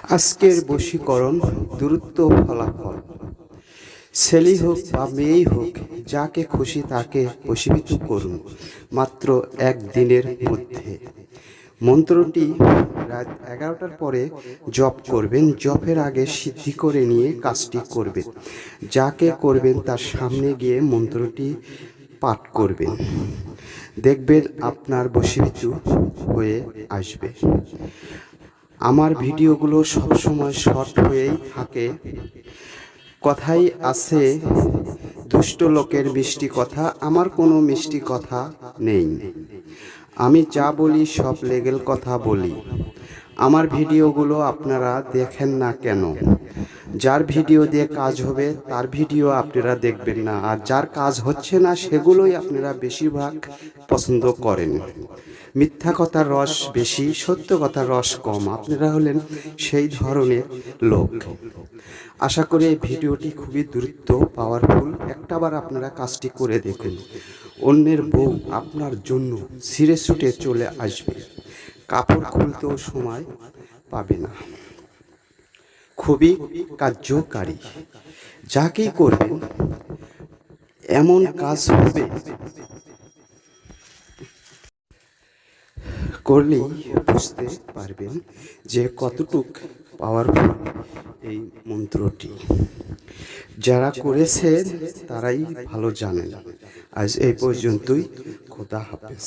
আজকের বশীকরণ দ্রুত ফলাফল। ছেলেই হোক বা মেয়েই হোক, যাকে খুশি তাকে বশীভূত করুন মাত্র একদিনের মধ্যে। মন্ত্রটি রাত 11টার পরে জপ করবেন। জপের আগে সিদ্ধি করে নিয়ে কাজটি করবেন। যাকে করবেন তার সামনে গিয়ে মন্ত্রটি পাঠ করবেন। দেখবেন আপনার বশীভূত হয়ে আসবে। আমার ভিডিওগুলো সবসময় শর্ট হয়েই থাকে। কথাই আছে, দুষ্ট লোকের মিষ্টি কথা। আমার কোনো মিষ্টি কথা নেই। আমি যা বলি সব লিগ্যাল কথা বলি। আমার ভিডিওগুলো আপনারা দেখেন না কেন? যার ভিডিও দিয়ে কাজ হবে তার ভিডিও আপনারা দেখবেন না, আর যার কাজ হচ্ছে না সেগুলোই আপনারা বেশিরভাগ পছন্দ করেন। মিথ্যা কথার রস বেশি, সত্য কথার রস কম। আপনারা হলেন সেই ধরনের লোক। আশা করি এই ভিডিওটি খুবই দ্রুত পাওয়ারফুল। একটাবার আপনারা কাজটি করে দেখুন। অন্যের বউ আপনার জন্য ছিঁড়ে ছুটে চলে আসবে। কাপড় খুলতেও সময় পাবে না। খুবই কার্যকারী। যাকেই করবেন এমন কাজ হবে, করলেই বুঝতে পারবেন যে কতটুক পাওয়ারফুল এই মন্ত্রটি। যারা করেছেন তারাই ভালো জানেন। আজ এই পর্যন্তই। খোদা হাফেজ।